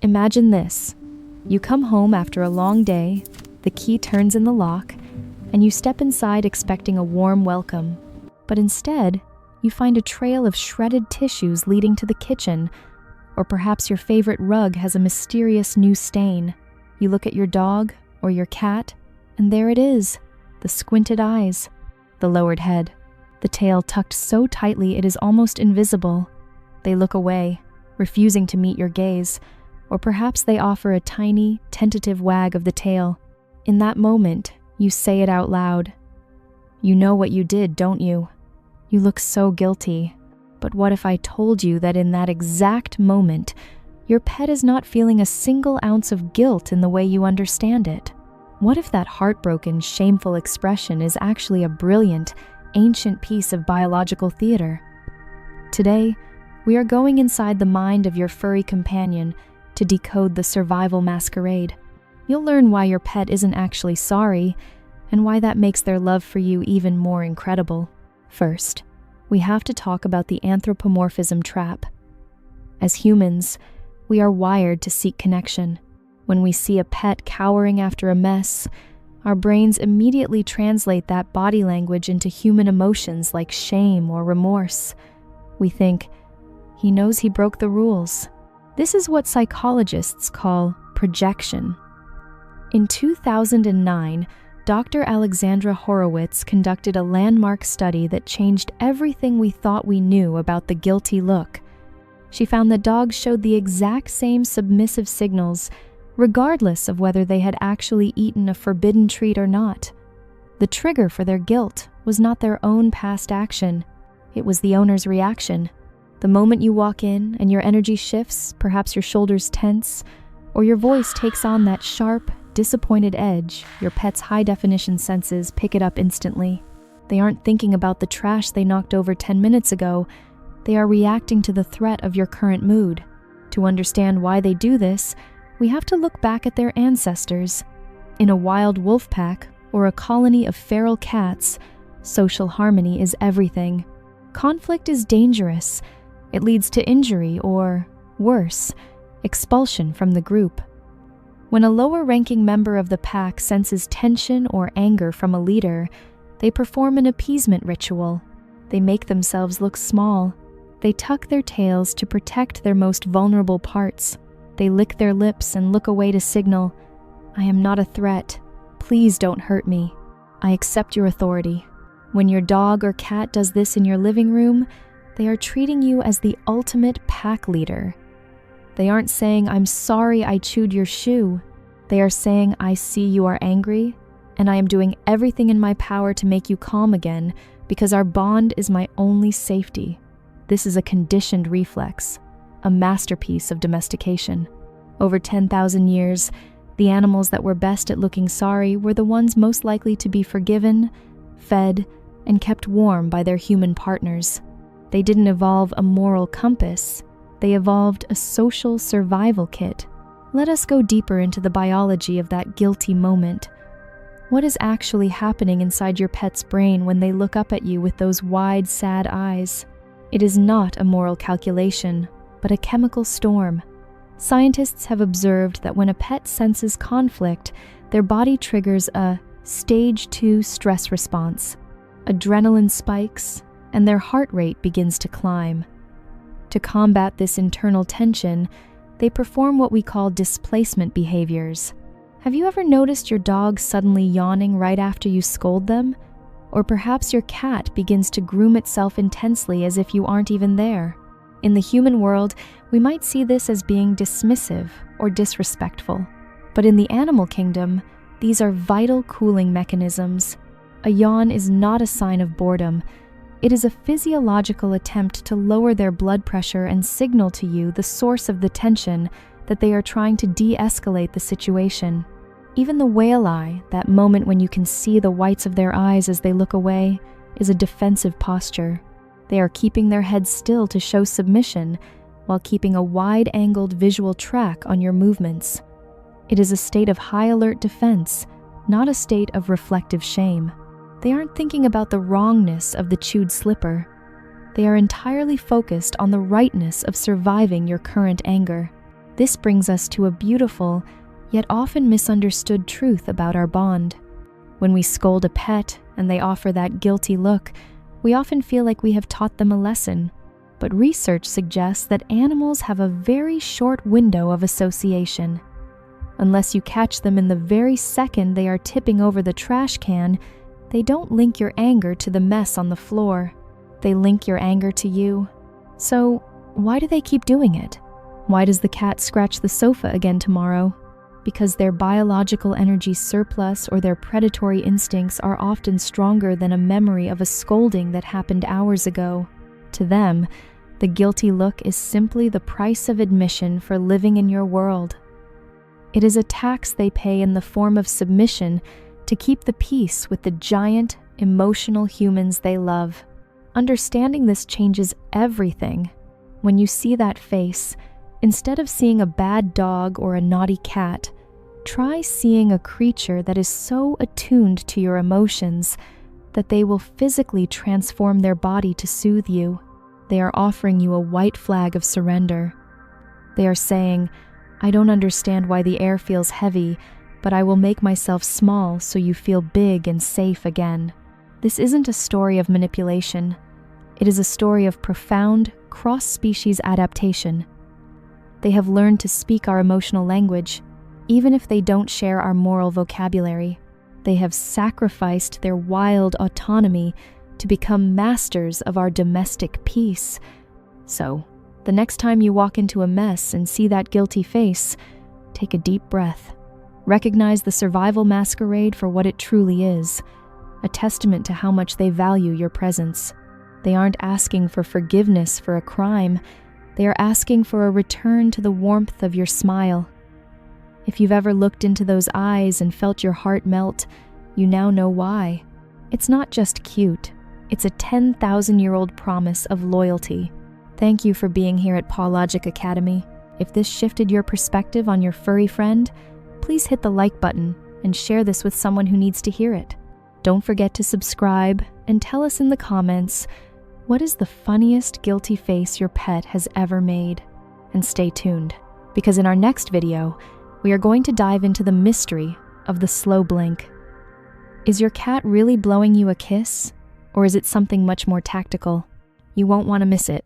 Imagine this. You come home after a long day, the key turns in the lock, and you step inside expecting a warm welcome. But instead, you find a trail of shredded tissues leading to the kitchen, or perhaps your favorite rug has a mysterious new stain. You look at your dog or your cat, and there it is, the squinted eyes, the lowered head, the tail tucked so tightly it is almost invisible. They look away, refusing to meet your gaze, or perhaps they offer a tiny, tentative wag of the tail. In that moment, you say it out loud. You know what you did, don't you? You look so guilty. But what if I told you that in that exact moment, your pet is not feeling a single ounce of guilt in the way you understand it? What if that heartbroken, shameful expression is actually a brilliant, ancient piece of biological theater? Today, we are going inside the mind of your furry companion to decode the survival masquerade. You'll learn why your pet isn't actually sorry, and why that makes their love for you even more incredible. First, we have to talk about the anthropomorphism trap. As humans, we are wired to seek connection. When we see a pet cowering after a mess, our brains immediately translate that body language into human emotions like shame or remorse. We think, he knows he broke the rules. This is what psychologists call projection. In 2009, Dr. Alexandra Horowitz conducted a landmark study that changed everything we thought we knew about the guilty look. She found that dogs showed the exact same submissive signals, regardless of whether they had actually eaten a forbidden treat or not. The trigger for their guilt was not their own past action, it was the owner's reaction. The moment you walk in and your energy shifts, perhaps your shoulders tense, or your voice takes on that sharp, disappointed edge, your pet's high-definition senses pick it up instantly. They aren't thinking about the trash they knocked over 10 minutes ago. They are reacting to the threat of your current mood. To understand why they do this, we have to look back at their ancestors. In a wild wolf pack or a colony of feral cats, social harmony is everything. Conflict is dangerous. It leads to injury or, worse, expulsion from the group. When a lower-ranking member of the pack senses tension or anger from a leader, they perform an appeasement ritual. They make themselves look small. They tuck their tails to protect their most vulnerable parts. They lick their lips and look away to signal, I am not a threat. Please don't hurt me. I accept your authority. When your dog or cat does this in your living room, they are treating you as the ultimate pack leader. They aren't saying, I'm sorry I chewed your shoe. They are saying, I see you are angry, and I am doing everything in my power to make you calm again, because our bond is my only safety. This is a conditioned reflex, a masterpiece of domestication. Over 10,000 years, the animals that were best at looking sorry were the ones most likely to be forgiven, fed, and kept warm by their human partners. They didn't evolve a moral compass. They evolved a social survival kit. Let us go deeper into the biology of that guilty moment. What is actually happening inside your pet's brain when they look up at you with those wide, sad eyes? It is not a moral calculation, but a chemical storm. Scientists have observed that when a pet senses conflict, their body triggers a stage 2 stress response. Adrenaline spikes, and their heart rate begins to climb. To combat this internal tension, they perform what we call displacement behaviors. Have you ever noticed your dog suddenly yawning right after you scold them? Or perhaps your cat begins to groom itself intensely as if you aren't even there. In the human world, we might see this as being dismissive or disrespectful. But in the animal kingdom, these are vital cooling mechanisms. A yawn is not a sign of boredom. It is a physiological attempt to lower their blood pressure and signal to you the source of the tension that they are trying to de-escalate the situation. Even the whale eye, that moment when you can see the whites of their eyes as they look away, is a defensive posture. They are keeping their heads still to show submission while keeping a wide-angled visual track on your movements. It is a state of high-alert defense, not a state of reflective shame. They aren't thinking about the wrongness of the chewed slipper. They are entirely focused on the rightness of surviving your current anger. This brings us to a beautiful, yet often misunderstood truth about our bond. When we scold a pet and they offer that guilty look, we often feel like we have taught them a lesson. But research suggests that animals have a very short window of association. Unless you catch them in the very second they are tipping over the trash can, they don't link your anger to the mess on the floor. They link your anger to you. So, why do they keep doing it? Why does the cat scratch the sofa again tomorrow? Because their biological energy surplus or their predatory instincts are often stronger than a memory of a scolding that happened hours ago. To them, the guilty look is simply the price of admission for living in your world. It is a tax they pay in the form of submission to keep the peace with the giant, emotional humans they love. Understanding this changes everything. When you see that face, instead of seeing a bad dog or a naughty cat, try seeing a creature that is so attuned to your emotions that they will physically transform their body to soothe you. They are offering you a white flag of surrender. They are saying, "I don't understand why the air feels heavy, but I will make myself small so you feel big and safe again." This isn't a story of manipulation. It is a story of profound, cross-species adaptation. They have learned to speak our emotional language, even if they don't share our moral vocabulary. They have sacrificed their wild autonomy to become masters of our domestic peace. So, the next time you walk into a mess and see that guilty face, take a deep breath. Recognize the survival masquerade for what it truly is, a testament to how much they value your presence. They aren't asking for forgiveness for a crime. They are asking for a return to the warmth of your smile. If you've ever looked into those eyes and felt your heart melt, you now know why. It's not just cute. It's a 10,000-year-old promise of loyalty. Thank you for being here at PawLogic Academy. If this shifted your perspective on your furry friend, please hit the like button and share this with someone who needs to hear it. Don't forget to subscribe and tell us in the comments, what is the funniest guilty face your pet has ever made? And stay tuned, because in our next video, we are going to dive into the mystery of the slow blink. Is your cat really blowing you a kiss? Or is it something much more tactical? You won't want to miss it.